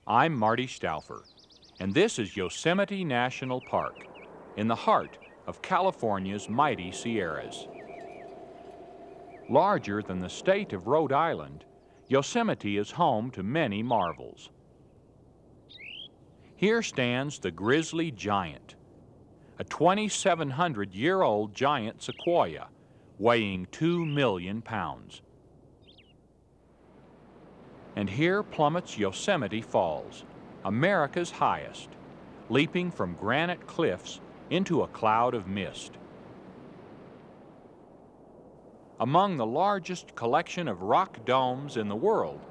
I'm Marty Stouffer, and this is Yosemite National Park, in the heart of California's mighty Sierras. Larger than the state of Rhode Island, Yosemite is home to many marvels. Here stands the grizzly giant, a 2,700-year-old giant sequoia weighing 2 million pounds. And here plummets Yosemite Falls, America's highest, leaping from granite cliffs into a cloud of mist. Among the largest collection of rock domes in the world,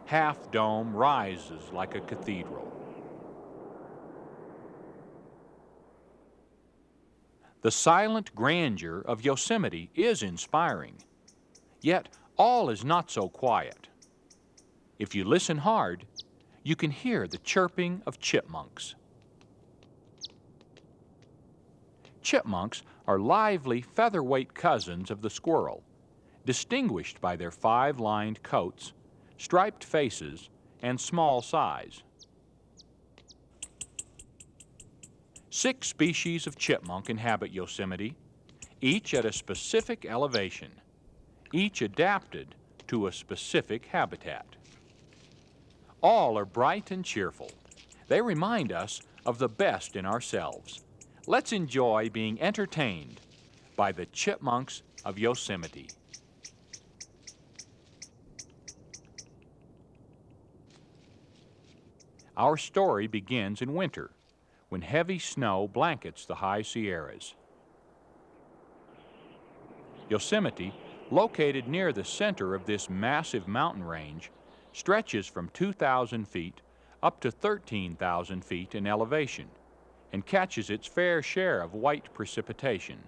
Half Dome rises like a cathedral. The silent grandeur of Yosemite is inspiring, yet all is not so quiet. If you listen hard, you can hear the chirping of chipmunks. Chipmunks are lively featherweight cousins of the squirrel, distinguished by their 5-lined coats, striped faces, and small size. 6 species of chipmunk inhabit Yosemite, each at a specific elevation, each adapted to a specific habitat. All are bright and cheerful. They remind us of the best in ourselves. Let's enjoy being entertained by the chipmunks of Yosemite. Our story begins in winter, when heavy snow blankets the high Sierras. Yosemite, located near the center of this massive mountain range, stretches from 2,000 feet up to 13,000 feet in elevation and catches its fair share of white precipitation.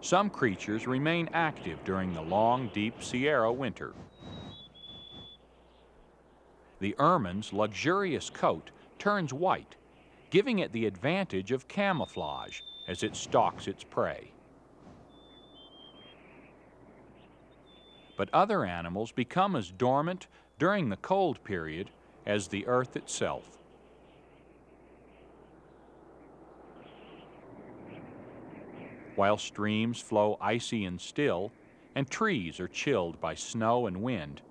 Some creatures remain active during the long, deep Sierra winter. The ermine's luxurious coat turns white, giving it the advantage of camouflage as it stalks its prey. But other animals become as dormant during the cold period as the earth itself. While streams flow icy and still, and trees are chilled by snow and wind,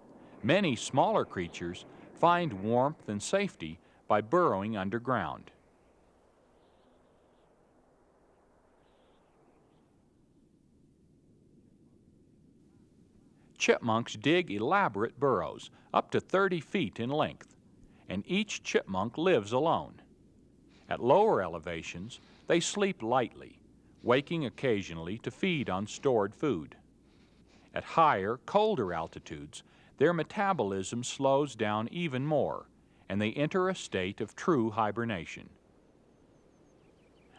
many smaller creatures find warmth and safety by burrowing underground. Chipmunks dig elaborate burrows up to 30 feet in length, and each chipmunk lives alone. At lower elevations, they sleep lightly, waking occasionally to feed on stored food. At higher, colder altitudes, their metabolism slows down even more, and they enter a state of true hibernation.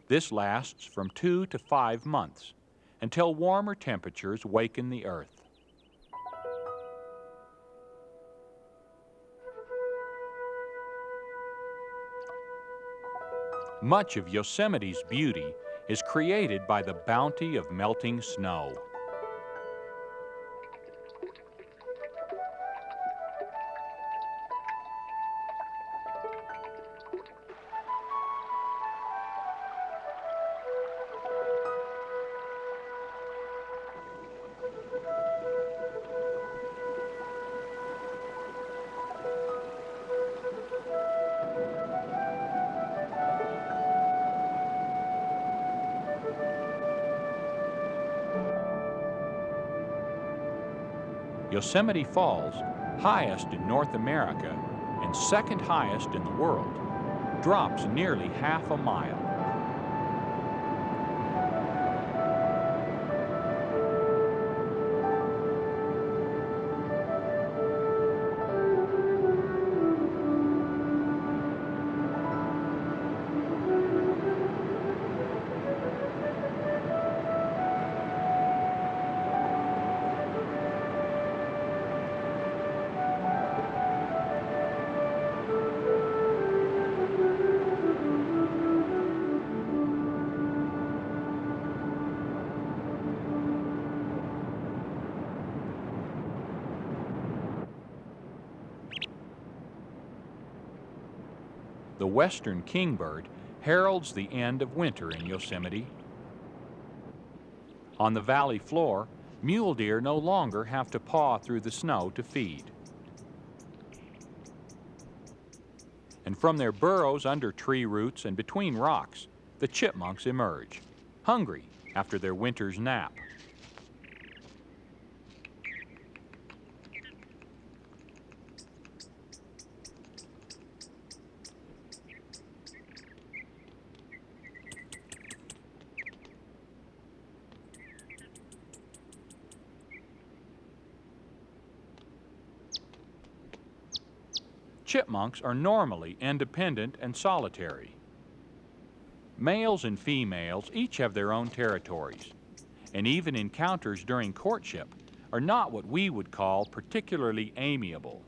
This lasts from 2 to 5 months, until warmer temperatures waken the earth. Much of Yosemite's beauty is created by the bounty of melting snow. Yosemite Falls, highest in North America and second highest in the world, drops nearly half a mile. The western kingbird heralds the end of winter in Yosemite. On the valley floor, mule deer no longer have to paw through the snow to feed. And from their burrows under tree roots and between rocks, the chipmunks emerge, hungry after their winter's nap. Chipmunks are normally independent and solitary. Males and females each have their own territories, and even encounters during courtship are not what we would call particularly amiable.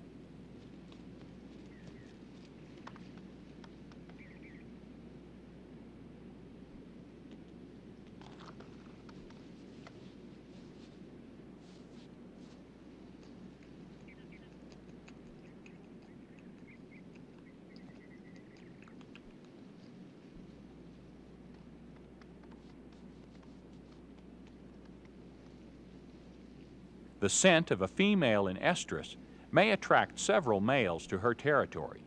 The scent of a female in estrus may attract several males to her territory.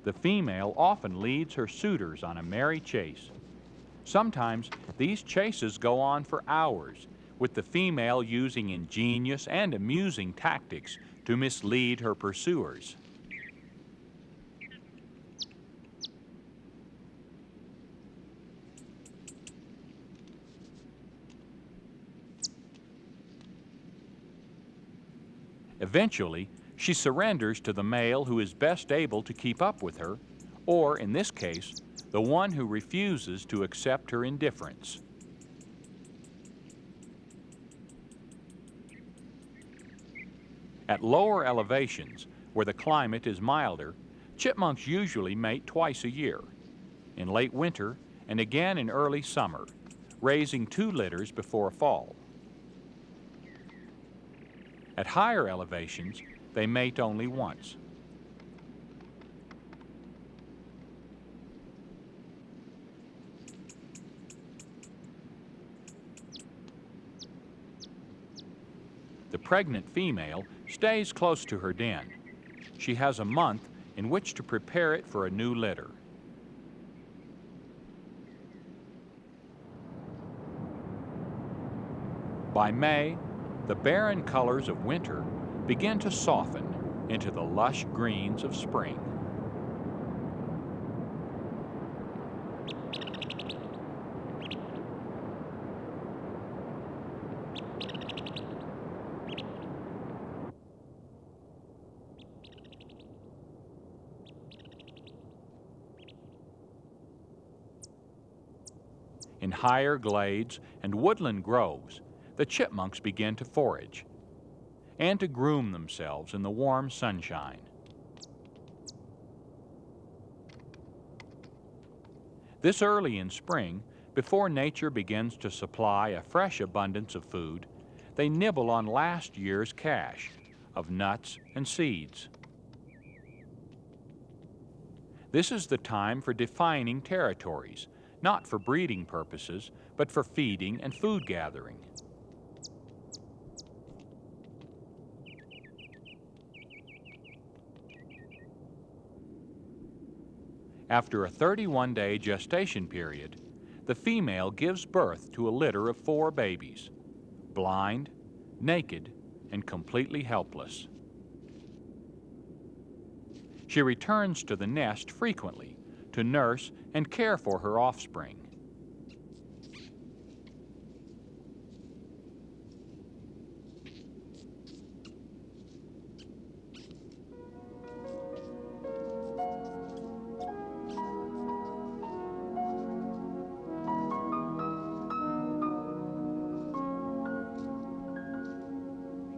The female often leads her suitors on a merry chase. Sometimes these chases go on for hours, with the female using ingenious and amusing tactics to mislead her pursuers. Eventually, she surrenders to the male who is best able to keep up with her, or, in this case, the one who refuses to accept her indifference. At lower elevations, where the climate is milder, chipmunks usually mate twice a year, in late winter and again in early summer, raising 2 litters before fall. At higher elevations, they mate only once. The pregnant female stays close to her den. She has a month in which to prepare it for a new litter. By May, the barren colors of winter begin to soften into the lush greens of spring. In higher glades and woodland groves, the chipmunks begin to forage and to groom themselves in the warm sunshine. This early in spring, before nature begins to supply a fresh abundance of food, they nibble on last year's cache of nuts and seeds. This is the time for defining territories, not for breeding purposes, but for feeding and food gathering. After a 31-day gestation period, the female gives birth to a litter of 4 babies, blind, naked, and completely helpless. She returns to the nest frequently to nurse and care for her offspring.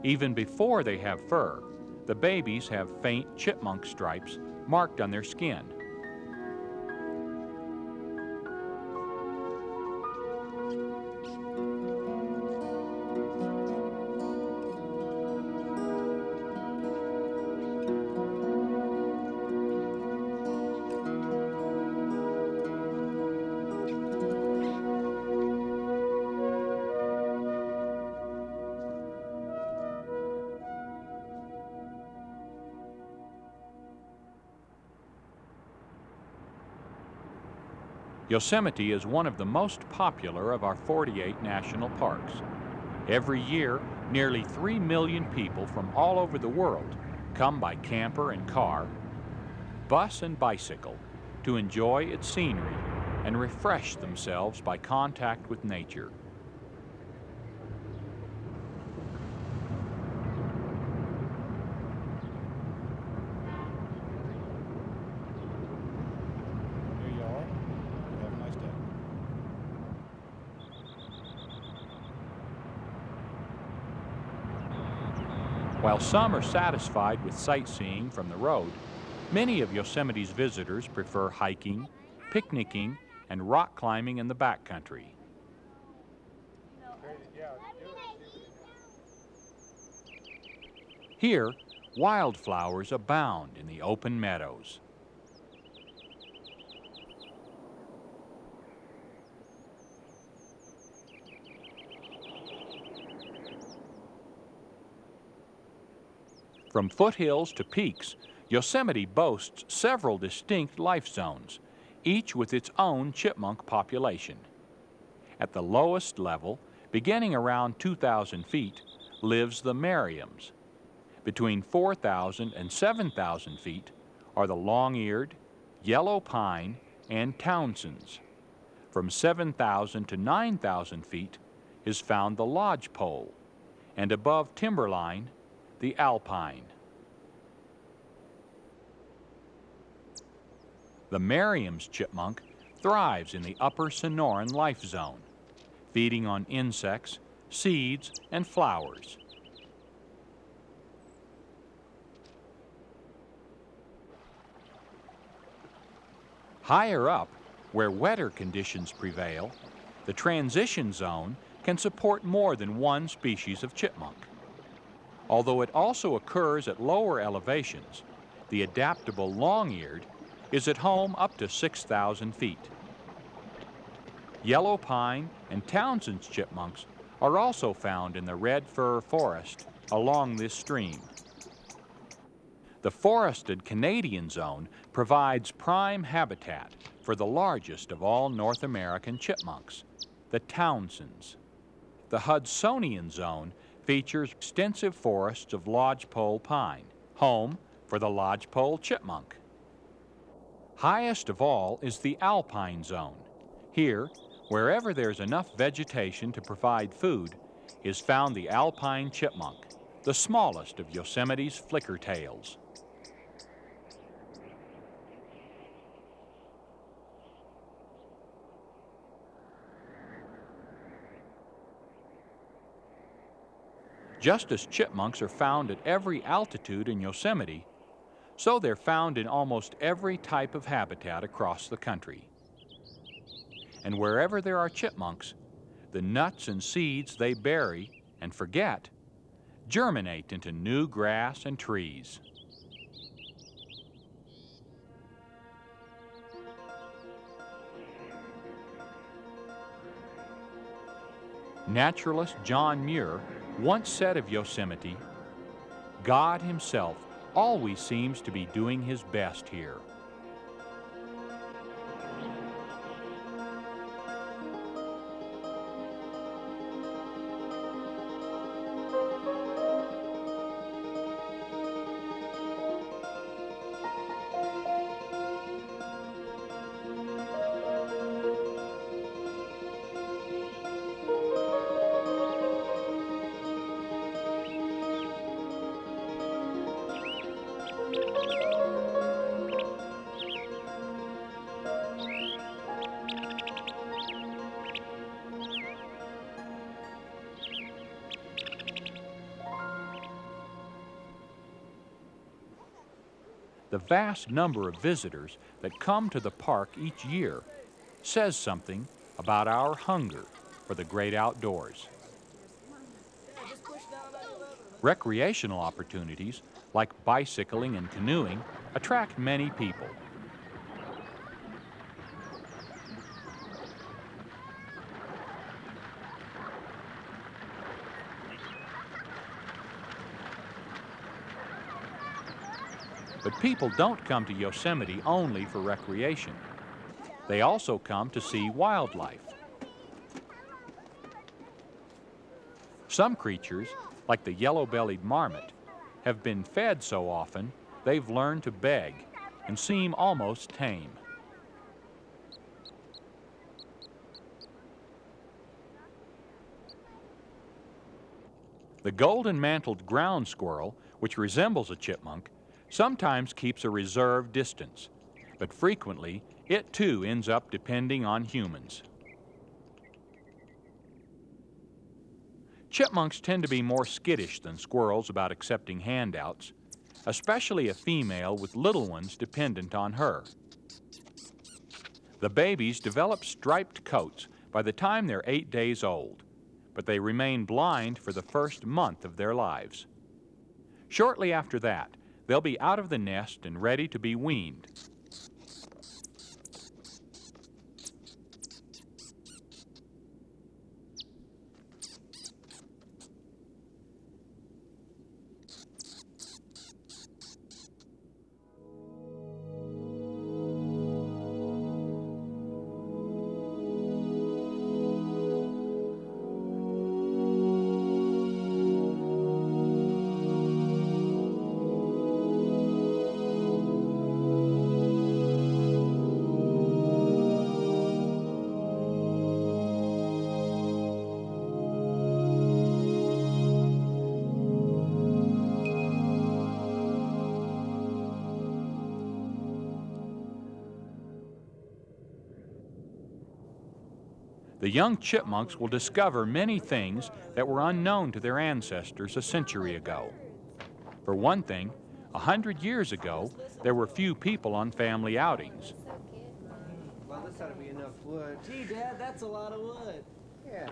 Even before they have fur, the babies have faint chipmunk stripes marked on their skin. Yosemite is one of the most popular of our 48 national parks. Every year, nearly 3 million people from all over the world come by camper and car, bus and bicycle to enjoy its scenery and refresh themselves by contact with nature. While some are satisfied with sightseeing from the road, many of Yosemite's visitors prefer hiking, picnicking, and rock climbing in the backcountry. Here, wildflowers abound in the open meadows. From foothills to peaks, Yosemite boasts several distinct life zones, each with its own chipmunk population. At the lowest level, beginning around 2,000 feet, lives the Merriams. Between 4,000 and 7,000 feet are the long-eared, yellow pine, and Townsends. From 7,000 to 9,000 feet is found the lodgepole, and above timberline, the alpine. The Merriam's chipmunk thrives in the upper Sonoran life zone, feeding on insects, seeds, and flowers. Higher up, where wetter conditions prevail, the transition zone can support more than one species of chipmunk. Although it also occurs at lower elevations, the adaptable long-eared is at home up to 6,000 feet. Yellow pine and Townsend's chipmunks are also found in the red fir forest along this stream. The forested Canadian zone provides prime habitat for the largest of all North American chipmunks, the Townsends. The Hudsonian zone features extensive forests of lodgepole pine, home for the lodgepole chipmunk. Highest of all is the alpine zone. Here, wherever there's enough vegetation to provide food, is found the alpine chipmunk, the smallest of Yosemite's flickertails. Just as chipmunks are found at every altitude in Yosemite, so they're found in almost every type of habitat across the country. And wherever there are chipmunks, the nuts and seeds they bury and forget germinate into new grass and trees. Naturalist John Muir once said of Yosemite, "God himself always seems to be doing his best here." The vast number of visitors that come to the park each year says something about our hunger for the great outdoors. Recreational opportunities like bicycling and canoeing attract many people. But people don't come to Yosemite only for recreation. They also come to see wildlife. Some creatures, like the yellow-bellied marmot, have been fed so often they've learned to beg and seem almost tame. The golden-mantled ground squirrel, which resembles a chipmunk, sometimes keeps a reserved distance, but frequently it too ends up depending on humans. Chipmunks tend to be more skittish than squirrels about accepting handouts, especially a female with little ones dependent on her. The babies develop striped coats by the time they're 8 days old, but they remain blind for the first month of their lives. Shortly after that, they'll be out of the nest and ready to be weaned. The young chipmunks will discover many things that were unknown to their ancestors a century ago. For one thing, 100 years ago, there were few people on family outings. Well, this ought to be enough wood. Gee, Dad, that's a lot of wood. Yeah.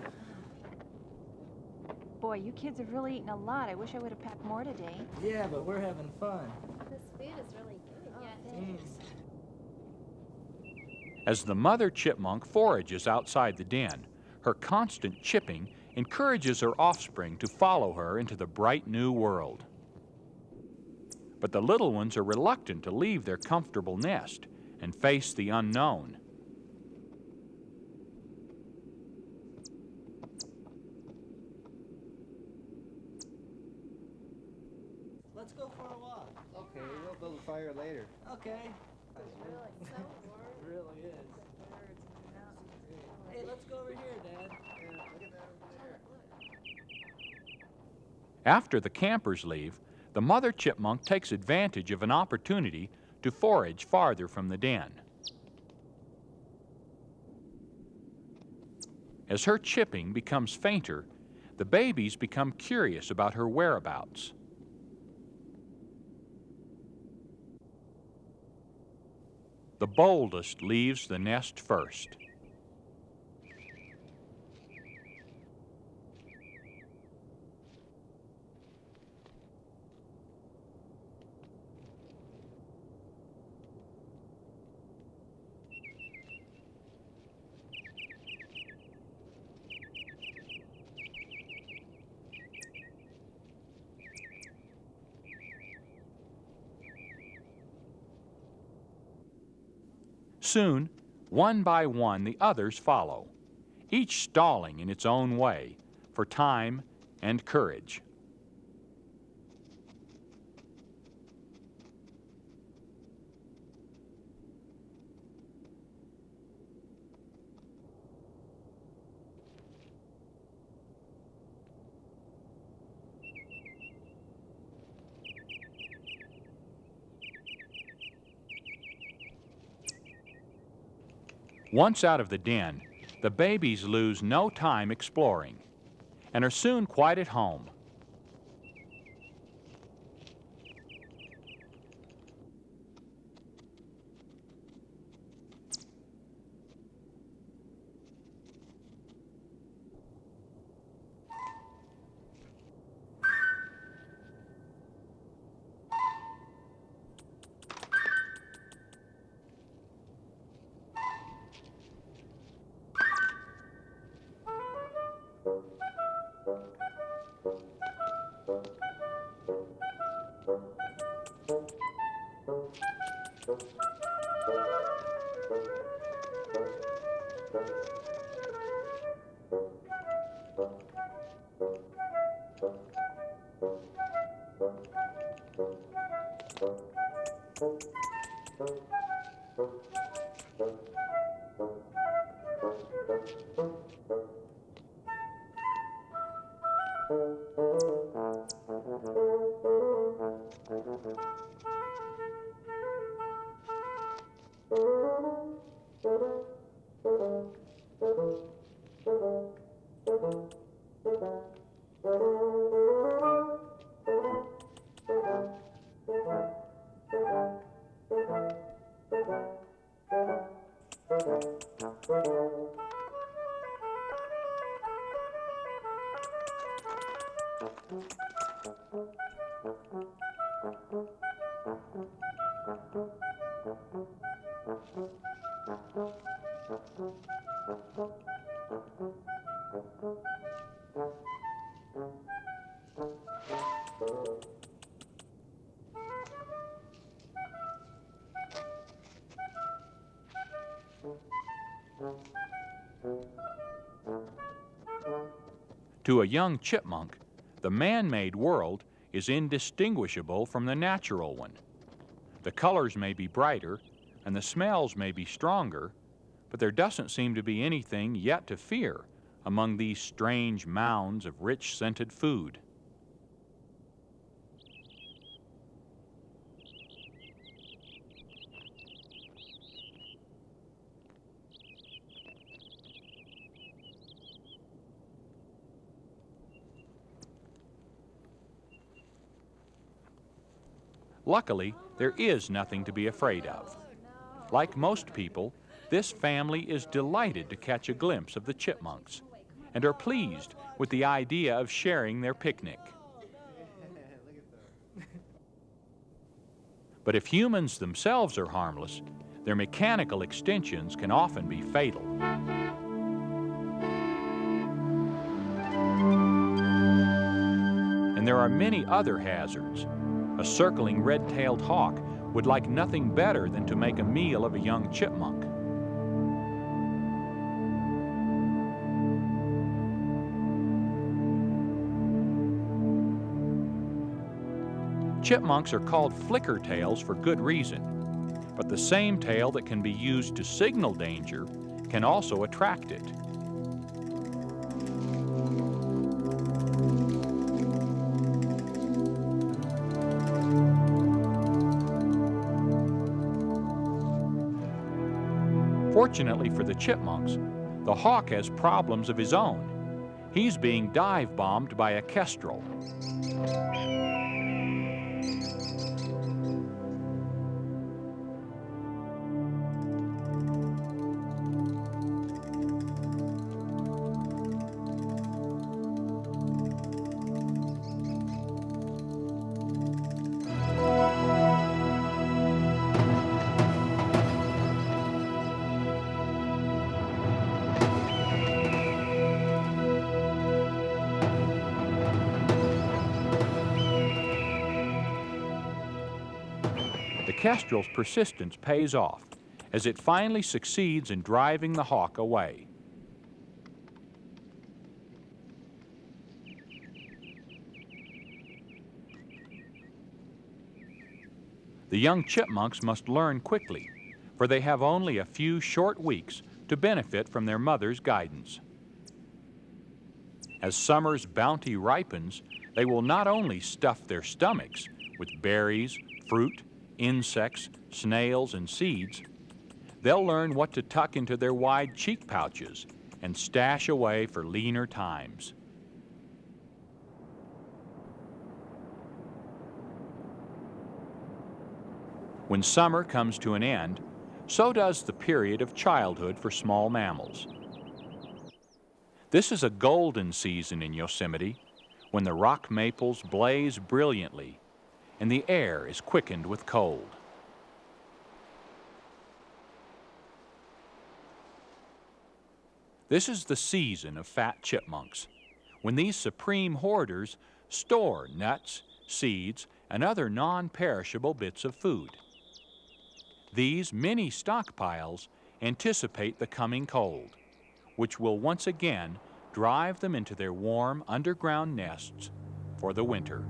Boy, you kids have really eaten a lot. I wish I would have packed more today. Yeah, but we're having fun. This food is really good. Yeah, thanks. As the mother chipmunk forages outside the den, her constant chipping encourages her offspring to follow her into the bright new world. But the little ones are reluctant to leave their comfortable nest and face the unknown. Let's go for a walk. Okay, we'll build a fire later. Okay. It's really so warm. It really is. Hey, let's go over here, Dad. Yeah, look at that over there. After the campers leave, the mother chipmunk takes advantage of an opportunity to forage farther from the den. As her chipping becomes fainter, the babies become curious about her whereabouts. The boldest leaves the nest first. Soon, one by one, the others follow, each stalling in its own way for time and courage. Once out of the den, the babies lose no time exploring and are soon quite at home. To a young chipmunk, the man-made world is indistinguishable from the natural one. The colors may be brighter and the smells may be stronger, but there doesn't seem to be anything yet to fear among these strange mounds of rich scented food. Luckily, there is nothing to be afraid of. Like most people, this family is delighted to catch a glimpse of the chipmunks and are pleased with the idea of sharing their picnic. But if humans themselves are harmless, their mechanical extensions can often be fatal. And there are many other hazards. A circling red-tailed hawk would like nothing better than to make a meal of a young chipmunk. Chipmunks are called flicker tails for good reason, but the same tail that can be used to signal danger can also attract it. Fortunately for the chipmunks, the hawk has problems of his own. He's being dive-bombed by a kestrel. The kestrel's persistence pays off as it finally succeeds in driving the hawk away. The young chipmunks must learn quickly, for they have only a few short weeks to benefit from their mother's guidance. As summer's bounty ripens, they will not only stuff their stomachs with berries, fruit, insects, snails, and seeds, they'll learn what to tuck into their wide cheek pouches and stash away for leaner times. When summer comes to an end, so does the period of childhood for small mammals. This is a golden season in Yosemite, when the rock maples blaze brilliantly and the air is quickened with cold. This is the season of fat chipmunks, when these supreme hoarders store nuts, seeds, and other non-perishable bits of food. These mini stockpiles anticipate the coming cold, which will once again drive them into their warm underground nests for the winter.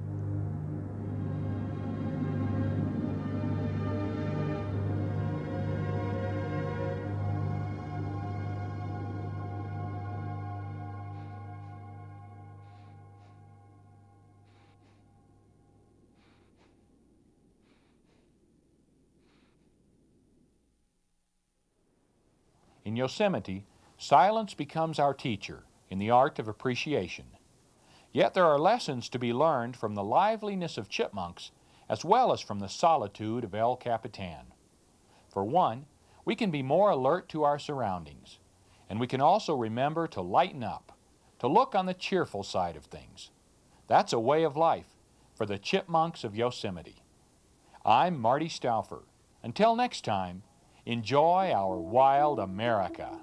In Yosemite, silence becomes our teacher in the art of appreciation. Yet there are lessons to be learned from the liveliness of chipmunks as well as from the solitude of El Capitan. For one, we can be more alert to our surroundings, and we can also remember to lighten up, to look on the cheerful side of things. That's a way of life for the chipmunks of Yosemite. I'm Marty Stouffer. Until next time, enjoy our wild America.